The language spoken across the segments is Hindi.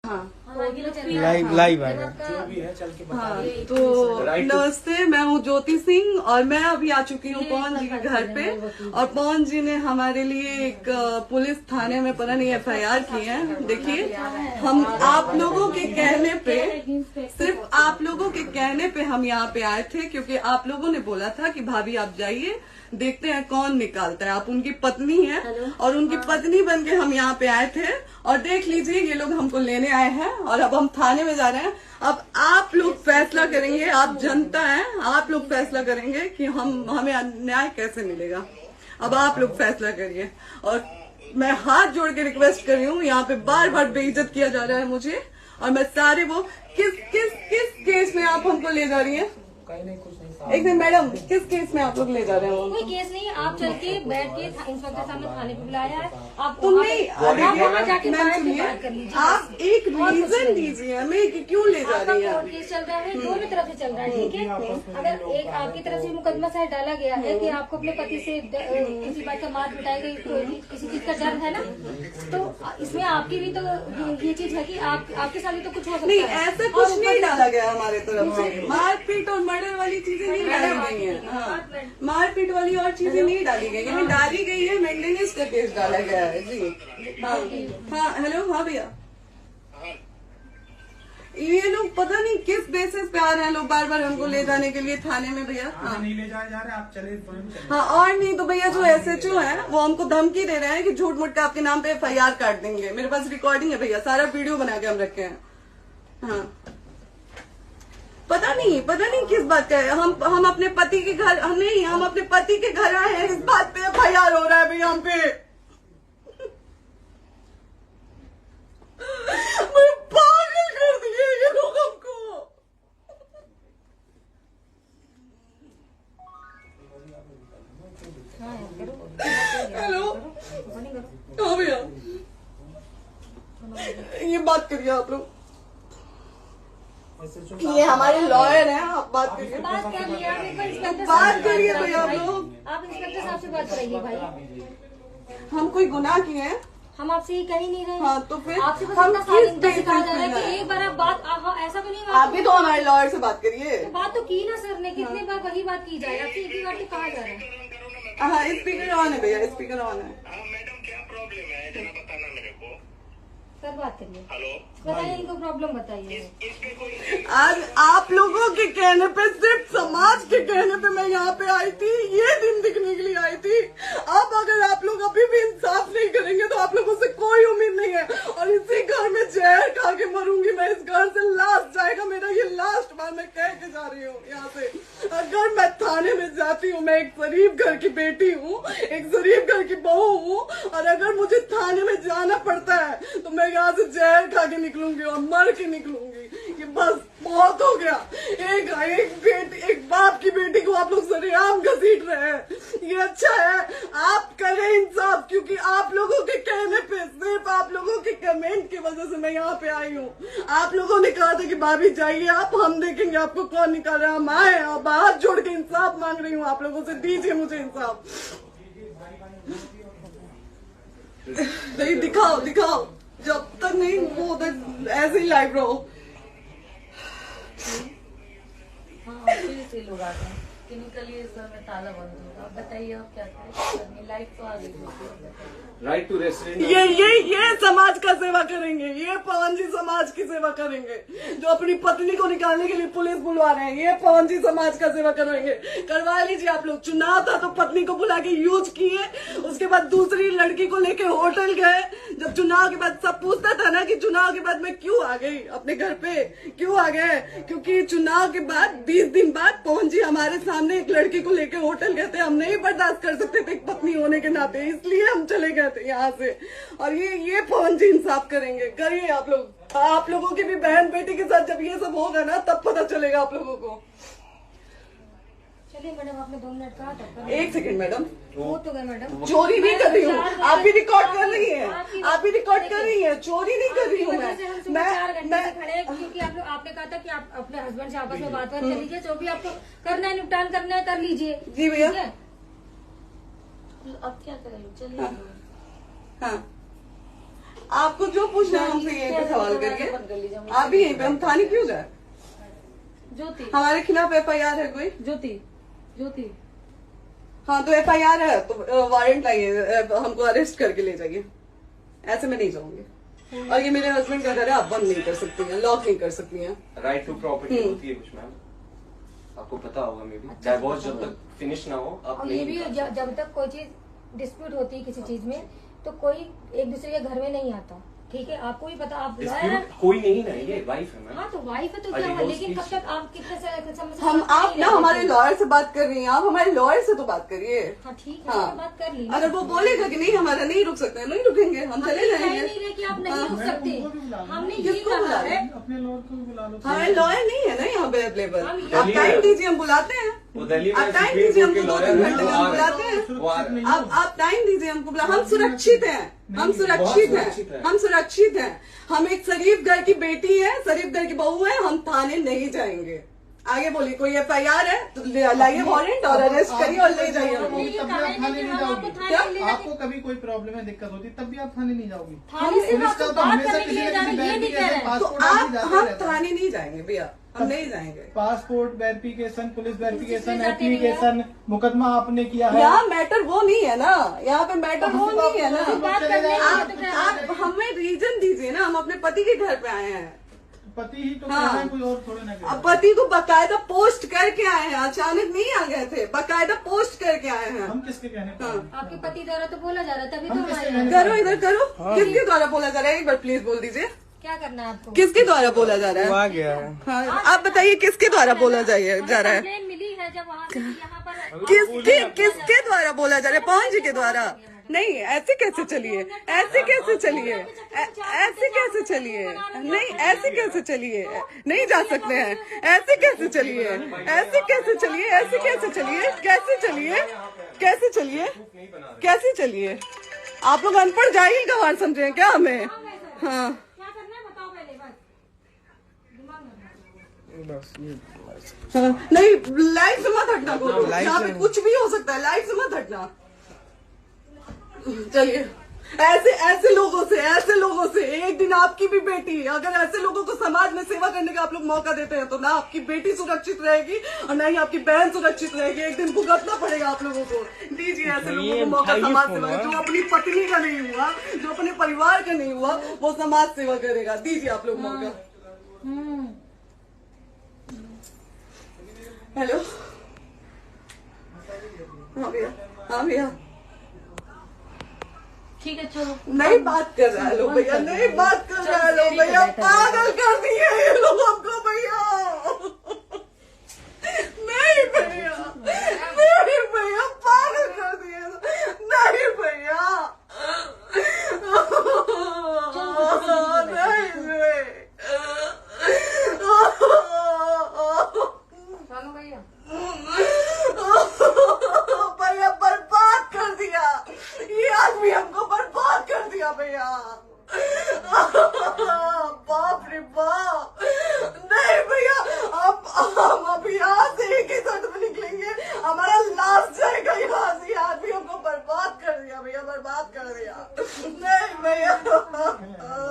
हाँ लाइव है जो भी है चल के बता हाँ, दीजिए। तो नमस्ते, मैं हूँ ज्योति सिंह और मैं अभी आ चुकी हूँ पवन जी के घर पे। और पवन जी ने हमारे लिए एक पुलिस थाने में पता नहीं FIR की है। देखिए, हम आप लोगों के कहने पे, सिर्फ आप लोगों के कहने पे हम यहाँ पे आए थे, क्योंकि आप लोगों ने बोला था कि भाभी आप जाइए, देखते हैं कौन निकालता है। आप उनकी पत्नी हैं और उनकी पत्नी बन के हम यहाँ पे आए थे। और देख लीजिए, ये लोग हमको लेने आए हैं और अब हम थाने में जा रहे हैं। अब आप लोग फैसला करेंगे, आप जनता हैं, आप लोग फैसला करेंगे कि हमें न्याय कैसे मिलेगा। अब आप लोग फैसला करिए। और मैं हाथ जोड़ के रिक्वेस्ट कर रही हूँ, यहाँ पे बार बार बेइज्जत किया जा रहा है मुझे। और मैं सारे वो किस केस में आप हमको ले जा रही हैं? कहीं नहीं, कुछ नहीं। एक दिन मैडम, किस केस में आप लोग ले जा रहे हो? कोई केस नहीं है, आप चल के बैठ के इंस्पेक्टर साहब ने थाने पे बुलाया है। आप तुम नहीं, वहाँ जाके मैम बात सुनिए, कर लीजिए। आप एक रीजन दीजिए हमें कि क्यों ले जा आपका रही हैं। कोर्ट केस चल रहा है, दोनों तरफ से चल रहा है, ठीक है। अगर एक आपकी तरफ से मुकदमा शायद डाला गया है कि आपको अपने पति से किसी बात का मार पिटाई गई, कोई किसी चीज का डर है ना, तो इसमें आपकी भी तो ये चीज है कि आपके साथ भी तो कुछ हो सकता नहीं, है। ऐसा कुछ नहीं डाला गया हमारे तरफ से। मारपीट और मर्डर वाली चीजें नहीं डाली गई हैं। हाँ, मारपीट वाली और चीजें नहीं डाली गई हैं। डाली गई है मेंटेनेंस का केस डाला गया है जी। हाँ हेलो, हाँ भैया, ये लोग पता नहीं किस बेसिस पे आ रहे हैं लोग बार बार हमको ले जाने के लिए थाने में भैया। हाँ नहीं ले जाए जा रहे, आप चले स्वयं चले। हाँ, और नहीं तो भैया जो SHO है वो हमको धमकी दे रहे हैं कि झूठ मूठ का आपके नाम पे FIR काट देंगे। मेरे पास रिकॉर्डिंग है भैया, सारा वीडियो बना के हम रखे हैं। हाँ, पता नहीं किस बात का है। हम अपने पति के घर नहीं, हम अपने पति के घर आए हैं, इस बात पे FIR हो रहा है भैया हम पे। पागल कर दिए ये लोग हमको। हेलो, हाँ भैया, ये बात करिए आप लोग। ये हमारे लॉयर हैं, आप बात करिए। बात कर लिया, आप एक बार इंस्पेक्टर बात करिए भैया आप लोग। आप इंस्पेक्टर साहब से बात कराइए भाई। हम कोई गुनाह किए हैं? हम आपसे ये कह ही नहीं रहे। हाँ, तो फिर आपसे बस हम इतना किस साइलेंट से कहा जा रहा है बेसिस पे कि एक बार आप बात ऐसा तो नहीं आप भी तो हमारे लॉयर से बात करिए। तो बात तो की ना सर ने, कितने बार वही बात की जाए, आपसे एक ही बार तो कहा जा रहा है। हाँ, स्पीकर ऑन है भैया, स्पीकर ऑन है। हाँ मैडम, क्या प्रॉब्लम है जरा बताना मेरे को। सर बात करिए, हेलो, बताइए इनको प्रॉब्लम बताइए। इस पे कोई आज आप लोगों के कहने पे, सिर्फ समाज के कहने पे मैं यहाँ पे आई थी, ये दिन दिखने के लिए आई थी। अब अगर आप लोग अभी भी इंसाफ नहीं करेंगे तो आप लोगों से कोई उम्मीद नहीं है। और इसी घर में जहर खा के मरूंगी मैं। इस घर से लास्ट जाएगा मेरा, ये लास्ट बार मैं कह के जा रही हूँ यहाँ से। अगर मैं थाने में जाती हूँ, मैं एक गरीब घर की बेटी हूँ, एक गरीब घर की बहू हूँ, और अगर मुझे थाने में जाना पड़ता है तो मैं यहाँ से जहर खा के निकलूंगी और मर के निकलूंगी। ये बस बहुत हो गया। एक बाप की बेटी को आप लोग सरेआम घसीट रहे हैं। ये अच्छा है, आप करें इंसाफ, क्योंकि आप लोगों के कहने पे, सिर्फ आप लोगों के कमेंट की वजह से मैं यहाँ पे आई हूँ। आप लोगों ने कहा था कि भाभी जाइए आप, हम देखेंगे आपको कौन निकाल रहा है। हम आए और हाथ जोड़ के इंसाफ मांग रही हूँ आप लोगों से, दीजिए मुझे इंसाफ। नहीं, दिखाओ, जब तक नहीं वो उधर ऐसे ही लाइव रहो। हाँ, फिर से लोग आते हैं कि निकलिए सर में ताला बंद होगा। अब बताइए आप क्या करें, लाइट तो आ गई। Right to restaurant. ये समाज का सेवा करेंगे, ये पवन जी समाज की सेवा करेंगे। जो अपनी पत्नी को निकालने के लिए पुलिस बुलवा रहे हैं, ये पवन जी समाज का सेवा करेंगे। करवा लीजिए आप लोग। चुनाव था तो पत्नी को बुला के यूज किए, उसके बाद दूसरी लड़की को लेके होटल गए। जब चुनाव के बाद सब पूछता था ना कि चुनाव के बाद मैं क्यों आ गई अपने घर पे, क्यों आ गए, क्योंकि चुनाव के बाद 20 दिन बाद पवन जी हमारे सामने एक लड़की को लेके होटल गए थे। हम नहीं बर्दाश्त कर सकते थे एक पत्नी होने के नाते, इसलिए हम चले गए थे यहाँ से। और ये पवन जी इंसाफ करेंगे। करिए आप लोग। आप लोगों की भी बहन बेटी के साथ जब ये सब होगा ना, तब पता चलेगा आप लोगों को। चलिए मैडम, आपने 2 मिनट कहा था। एक सेकंड मैडम, वो तो गए मैडम। चोरी नहीं कर रही हूँ, आप भी रिकॉर्ड कर रही हैं, आप भी रिकॉर्ड कर रही हैं। चोरी नहीं कर रही हूँ मैं 4 घंटे से खड़े हैं, क्योंकि आपने कहा था कि आप अपने हस्बैंड से आपस में बात कर लीजिए, जो भी आपको करना है, निपटान करना है, कर लीजिए। जी भैया। अब क्या करें, चलिए। हाँ, आपको जो पूछना है हमसे यहीं पे सवाल करिए। आप भी यहीं पे, हम थाने क्यों जाए? ज्योति हमारे खिलाफ FIR है कोई? ज्योति हाँ तो FIR है तो वारंट लाइए, हमको अरेस्ट करके ले जाइए। ऐसे मैं नहीं जाऊंगी। और ये मेरे हस्बैंड का घर है, आप बंद नहीं कर सकती हैं, लॉक नहीं कर सकती हैं। राइट टू प्रॉपर्टी होती है कुछ मैम, आपको पता होगा मे बी। डाइवोर्स जब तक फिनिश ना हो आप और ये नहीं भी जब तक कोई चीज डिस्प्यूट होती है किसी चीज में तो कोई एक दूसरे के घर में नहीं आता, ठीक है? आपको भी पता, आप लॉयर हैं। कोई नहीं ना, ये वाइफ है मैम। हाँ तो वाइफ है तो क्या है, लेकिन कब तक आप कितने समय से हम साथ आप नहीं ना रहते हमारे थे? लॉयर से बात कर रही हैं, आप हमारे लॉयर से तो बात करिए। हाँ ठीक है, हाँ। मैंने बात कर ली। अगर वो बोलेगा कि नहीं हमारा नहीं रुक सकते, नहीं रुकेंगे, हम चले कह जाएंगे। नहीं रहे कि आप नहीं रुक सकते, हमने ये किसको कहा बुला है। रहे? अपने लॉयर को भी बुला लो। हमारे लॉयर नहीं है ना यहाँ पे अवेलेबल। हम आप टाइम दीजिए, हम बुलाते हैं। वो दिल्ली में आप टाइम सुप्रीम दीजिए, कोर्ट के हमको 2-3 लॉयर घंटे हैं, में वो हम आ बुलाते रहे हैं। हैं, वो आ रहे हैं। आप टाइम दीजिए हमको, हम सुरक्षित हैं, हम सुरक्षित हैं, हम सुरक्षित हैं। हम एक शरीफ घर की बेटी है, शरीफ घर की बहू है, हम थाने नहीं जाएंगे। आगे बोलिए, कोई FIR है तो लाइए वारंट और अरेस्ट करिए और ले जाइए हमको। तभी आप थाने नहीं जाओगी। क्या? आपको कभी कोई प्रॉब्लम है, दिक्कत होती तब भी आप थाने नहीं जाओगी। थाने से पुलिस आप का तो बात हमेशा करने के किसी लिए न जा रहे किसी हैं, ये नहीं कह रहे हैं। तो पासपोर्ट आप जाते हम रहता है। थाने नहीं जाएंगे भैया, हम नहीं जाएंगे। पासपोर्ट वेरिफिकेशन, पुलिस वेरिफिकेशन, जाते नहीं है। एप्लीकेशन, मुकदमा आपने किया है। यहाँ मैटर वो नहीं है ना, यहाँ पे मैटर वो नहीं है ना। बात करने के लिए तो क्या आप हमें रीजन दीजिए ना, हम अपने पति के घर पे आए हैं। पति ही तो हाँ। कह रहे हैं, कोई और थोड़े ना कह रहे अब हैं। पति को बकायदा पोस्ट करके आए हैं, अचानक नहीं आ गए थे, बकायदा पोस्ट करके आए हैं। हम किसके कहने पर हाँ। हैं? आपके पति द्वारा तो बोला जा रहा है, तभी तो हम हम किसके आए हैं। कहने करो इधर करो, किसके द्वारा बोला जा रहा है? एक बार प्लीज बोल दीजिए, क्या करना है आपको? किसके द्वारा बोला जा रहा है? आ गया है। हाँ, आप बताइए किसके द्वारा बोला जा रहा है? कंप्लेन मिली है जब वहाँ से यहाँ पर किसके द्वारा बोला जा रहा है? पवन जी के द्वारा? नहीं, ऐसे कैसे चलिए, ऐसे कैसे चलिए, ऐसे कैसे चलिए, नहीं ऐसे कैसे चलिए, नहीं जा सकते हैं, ऐसे कैसे चलिए, ऐसे कैसे चलिए, ऐसे कैसे चलिए, कैसे चलिए, कैसे चलिए, कैसे चलिए? आप लोग अनपढ़ जाहिल गंवार समझे हैं क्या हमें? हाँ क्या करना है बताओ पहले, बस दिमाग में बस ये हाँ, नहीं लाइफ से मत हटना, बोलो लाइफ यहाँ पे से- कुछ भी हो सकता है, लाइफ से मत हटना। चलिए, ऐसे लोगों से एक दिन आपकी भी बेटी, अगर ऐसे लोगों को समाज में सेवा करने का आप लोग मौका देते हैं तो ना आपकी बेटी सुरक्षित रहेगी और ना ही आपकी बहन सुरक्षित रहेगी। एक दिन भुगतना पड़ेगा आप लोगों को। दीजिए ऐसे लोगों को मौका समाज सेवा का, जो अपनी पत्नी का नहीं हुआ, जो अपने परिवार का नहीं हुआ, वो समाज सेवा करेगा। दीजिए आप लोग मौका। हेलो, हाँ भैया, हाँ भैया, ठीक है चलो। नहीं बात कर रहा है लोग भैया, नहीं बात कर रहा है लोग भैया, पागल कर दिए ये लोग हमको भैया। नहीं भैया, नहीं भैया, पागल कर दिए, नहीं भैया, नहीं चलो भैया, भैया बर्बाद कर दिया ये आदमी, हमको बर्बाद कर दिया भैया। बाप रे बाप, नहीं भैया, अब हम अभी यहाँ से एक ही शर्त में निकलेंगे, हमारा लास्ट जाएगा यहाँ से। आदमी हमको बर्बाद कर दिया भैया, बर्बाद कर दिया। नहीं भैया, बाप रे बाप,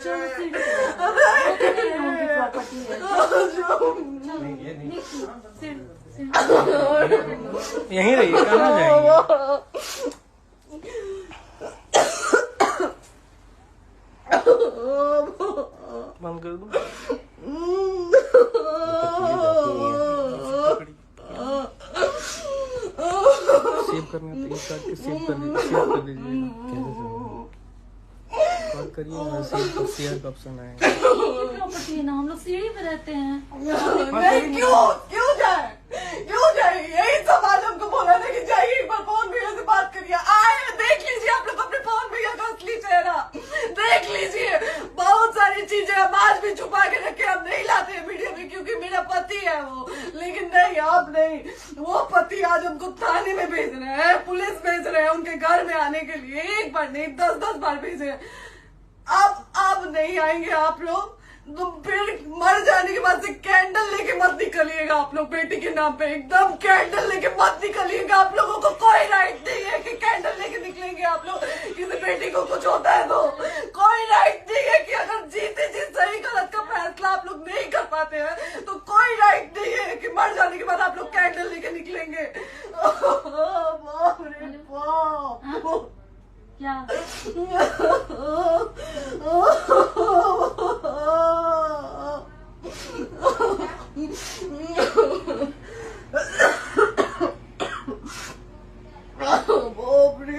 ज्योति सुनो, प्रॉपर्टी है। यहीं रहिए, कहाँ जाएंगे? बंद कर दो। सेव करना तो इस काट के सेव कर दीजिए, बात करिए, सेव शेयर का ऑप्शन आएगा। प्रॉपर्टी है ना, हम लोग सीढ़ी पे रहते हैं। नहीं, क्यों जाए, क्यों जाए? यही समाज हमको बोला था कि जाइए एक बार पवन भैया से बात करिए। आए, देख लीजिए आप लोग अपने पवन भैया का असली चेहरा, देख लीजिए। बहुत सारी चीजें हम आज भी छुपा के रखे, हम नहीं लाते हैं मीडिया में क्योंकि मेरा पति है वो, लेकिन नहीं, आप नहीं। वो पति आज हमको थाने में भेज रहे हैं, पुलिस भेज रहे हैं उनके घर में आने के लिए, एक बार नहीं 10-10 बार भेजे। अब नहीं आएंगे आप लोग, तो फिर मर जाने के बाद से कैंडल लेके मत निकलिएगा आप लोग बेटी के नाम पे, एकदम कैंडल लेके मत निकलिएगा। आप लोगों को कोई राइट नहीं है कि कैंडल लेके निकलेंगे आप लोग, किसी बेटी को कुछ होता है तो कोई राइट नहीं है कि अगर जीते जी सही गलत का फैसला आप लोग नहीं कर पाते हैं तो कोई राइट नहीं है कि मर जाने के बाद आप लोग कैंडल लेके निकलेंगे। बाप रे बाप, क्या बाप रे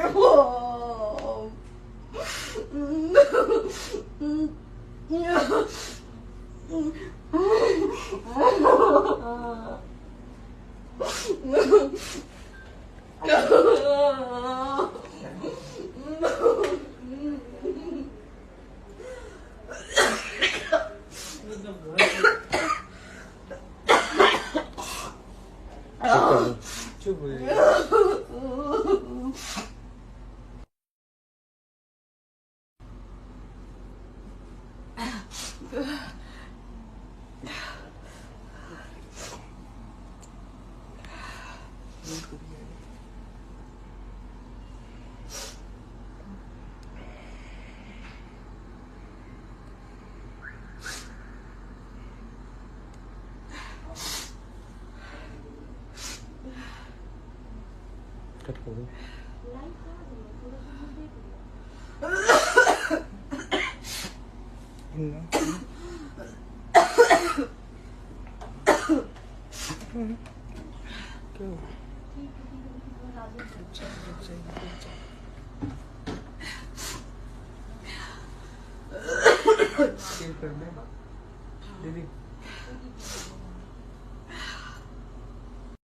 चुप हो जाइए। कट कर दो। कर दे दीदी।